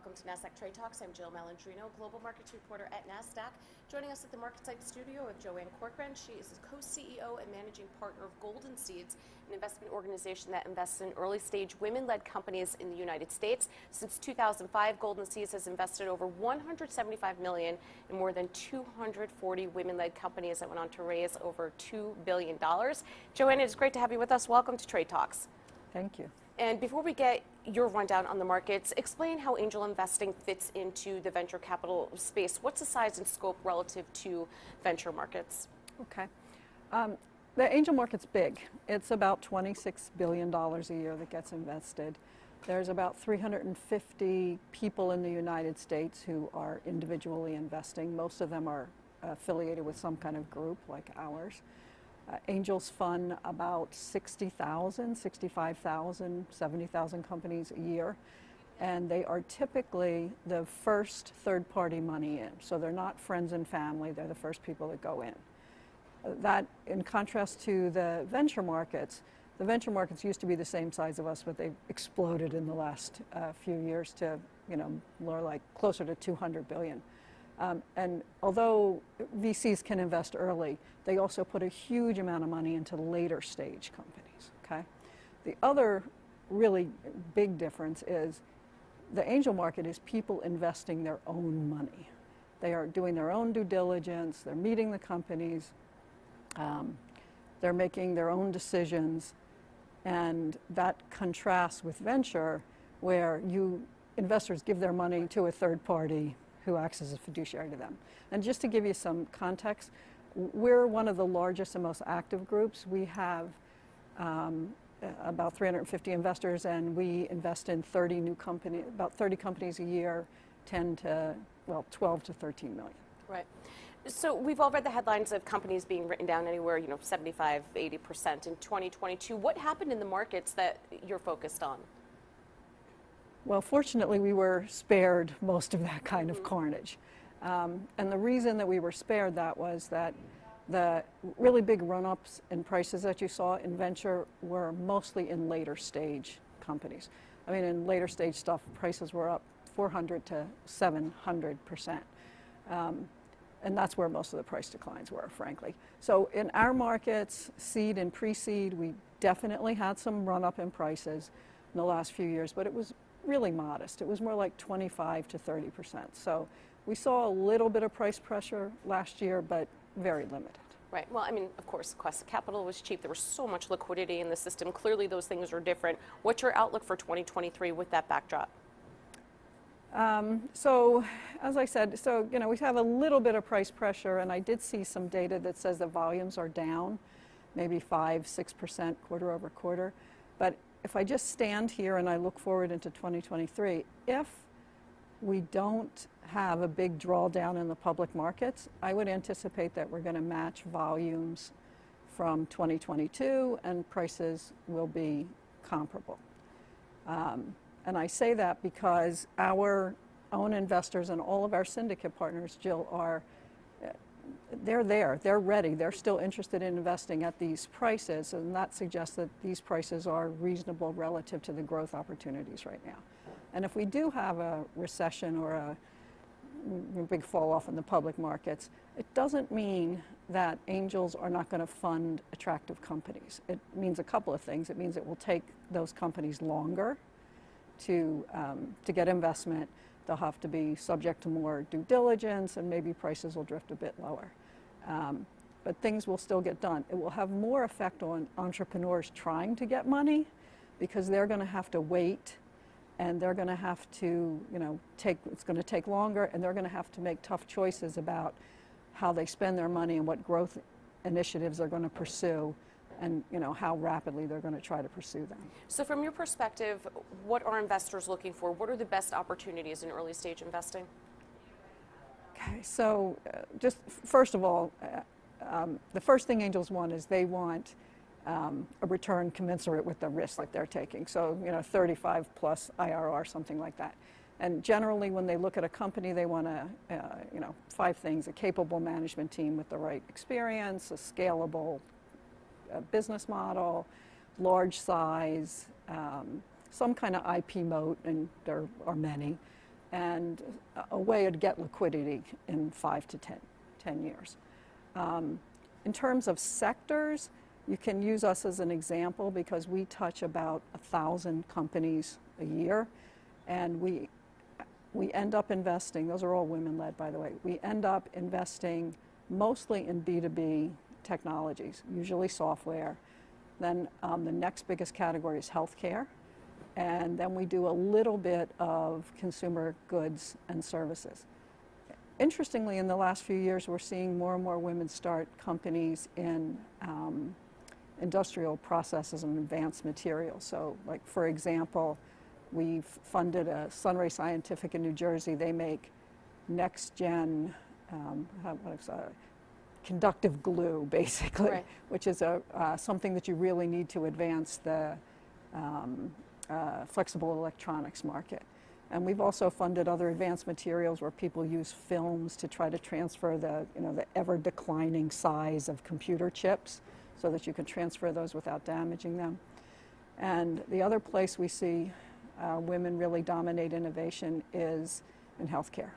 welcome to Nasdaq Trade Talks. I'm Jill Malandrino, Global Markets Reporter at Nasdaq. Joining us at the MarketSite studio of Joanne Corkran. She is the co-CEO and managing partner of Golden Seeds, an investment organization that invests in early-stage women-led companies in the United States. Since 2005, Golden Seeds has invested over $175 million in more than 240 women-led companies that went on to raise over $2 billion. Joanne, it's great to have you with us. Welcome to Trade Talks. Thank you. And before we get your rundown on the markets, explain how angel investing fits into the venture capital space. What's the size and scope relative to venture markets? Okay. The angel market's big. It's about $26 billion a year that gets invested. There's about 350 people in the United States who are individually investing. Most of them are affiliated with some kind of group like ours. Angels fund about 60,000, 65,000, 70,000 companies a year, and they are typically the first third-party money in. So they're not friends and family, they're the first people that go in. That, in contrast to the venture markets used to be the same size of us, but they've exploded in the last few years to, more like closer to 200 billion. And although VCs can invest early, they also put a huge amount of money into later stage companies, okay? The other really big difference is the angel market is people investing their own money. They are doing their own due diligence, they're meeting the companies, they're making their own decisions, and that contrasts with venture where investors give their money to a third party who acts as a fiduciary to them. And just to give you some context, we're one of the largest and most active groups. We have about 350 investors, and we invest in 30 new companies, about 30 companies a year, 12 to 13 million. Right. So we've all read the headlines of companies being written down anywhere, 75, 80% in 2022. What happened in the markets that you're focused on? Well, fortunately, we were spared most of that kind of carnage. And the reason that we were spared that was that the really big run-ups in prices that you saw in venture were mostly in later stage companies. I mean, in later stage stuff, prices were up 400 to 700%. And that's where most of the price declines were, frankly. So in our markets, seed and pre-seed, we definitely had some run-up in prices in the last few years, but it was really modest. It was more like 25 to 30%. So we saw a little bit of price pressure last year, but very limited. Right. Well, I mean, of course, the cost of capital was cheap. There was so much liquidity in the system. Clearly, those things are different. What's your outlook for 2023 with that backdrop? So, as I said, we have a little bit of price pressure, and I did see some data that says the volumes are down, maybe 5-6% quarter over quarter. But if I just stand here and I look forward into 2023, if we don't have a big drawdown in the public markets, I would anticipate that we're going to match volumes from 2022 and prices will be comparable. And I say that because our own investors and all of our syndicate partners, Jill, they're there, they're ready, they're still interested in investing at these prices, and that suggests that these prices are reasonable relative to the growth opportunities right now. And if we do have a recession or a big fall off in the public markets, it doesn't mean that angels are not going to fund attractive companies. It means a couple of things. It means it will take those companies longer to get investment. They'll have to be subject to more due diligence, and maybe prices will drift a bit lower. But things will still get done. It will have more effect on entrepreneurs trying to get money because they're going to have to wait, and they're going to have to, it's going to take longer, and they're going to have to make tough choices about how they spend their money and what growth initiatives they're going to pursue, and how rapidly they're going to try to pursue them. So from your perspective, what are investors looking for? What are the best opportunities in early stage investing? Okay, so just first of all, the first thing angels want is they want a return commensurate with the risk that they're taking. So 35 plus IRR, something like that. And generally when they look at a company, they want five things: a capable management team with the right experience, a scalable business model, large size, some kind of IP moat, and there are many, and a way to get liquidity in 5 to 10 years. In terms of sectors, you can use us as an example because we touch about 1,000 companies a year, and we end up investing, those are all women-led, by the way, we end up investing mostly in B2B technologies, usually software. Then the next biggest category is healthcare, and then we do a little bit of consumer goods and services. Interestingly, in the last few years, we're seeing more and more women start companies in industrial processes and advanced materials. So, like, for example, we've funded a Sunray Scientific in New Jersey. They make next-gen conductive glue, basically, right, which is something that you really need to advance the flexible electronics market. And we've also funded other advanced materials where people use films to try to transfer the ever-declining size of computer chips so that you can transfer those without damaging them. And the other place we see women really dominate innovation is in healthcare.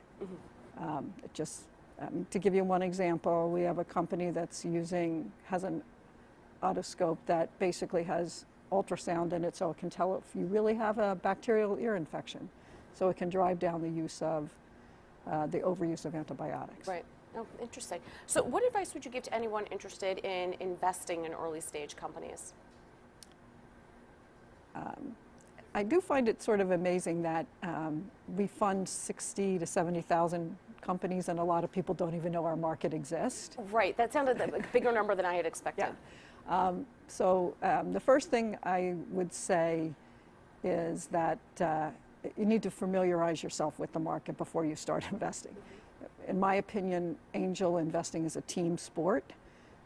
Mm-hmm. To give you one example, we have a company that's has an otoscope that basically has ultrasound in it, so it can tell if you really have a bacterial ear infection. So it can drive down the use of, the overuse of antibiotics. Right. Oh, interesting. So what advice would you give to anyone interested in investing in early stage companies? I do find it sort of amazing that we fund 60 to 70,000 companies, and a lot of people don't even know our market exists. Right. That sounded like a bigger number than I had expected. Yeah. The first thing I would say is that you need to familiarize yourself with the market before you start investing. In my opinion, angel investing is a team sport.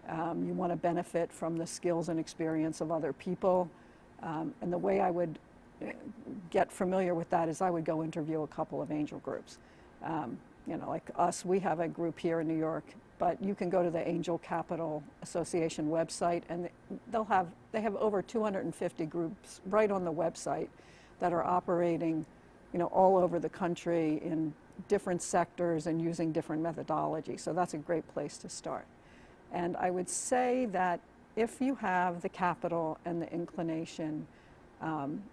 You want to benefit from the skills and experience of other people. And the way I would get familiar with that is I would go interview a couple of angel groups. Like us, we have a group here in New York, but you can go to the Angel Capital Association website, and they have over 250 groups right on the website that are operating, all over the country in different sectors and using different methodologies. So that's a great place to start. And I would say that if you have the capital and the inclination,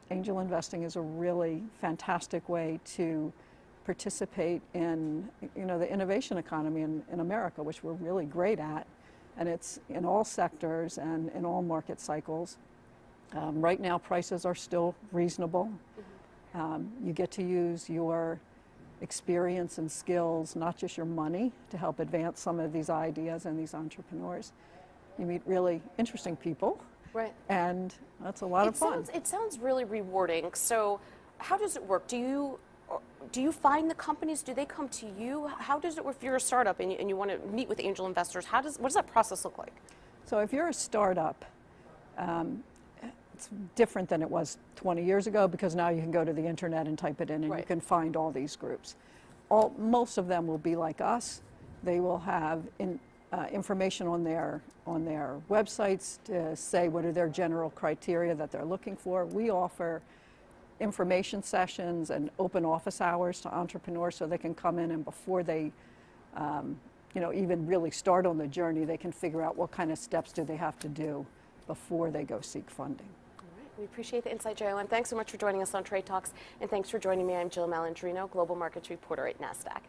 angel investing is a really fantastic way to participate in, the innovation economy in America, which we're really great at. And it's in all sectors and in all market cycles. Right now, prices are still reasonable. You get to use your experience and skills, not just your money, to help advance some of these ideas and these entrepreneurs. You meet really interesting people. Right. And that's a lot of fun. It sounds really rewarding. So how does it work? Do you find the companies? Do they come to you? How does it work if you're a startup and you want to meet with angel investors? What does that process look like? So if you're a startup, it's different than it was 20 years ago because now you can go to the internet and type it in and right, you can find all these groups. Most of them will be like us. They will have information on their websites to say what are their general criteria that they're looking for. We offer information sessions and open office hours to entrepreneurs so they can come in, and before they even really start on the journey, they can figure out what kind of steps do they have to do before they go seek funding. All right. We appreciate the insight, JoAnn. Thanks so much for joining us on Trade Talks, and thanks for joining me. I'm Jill Malandrino, Global Markets Reporter at Nasdaq.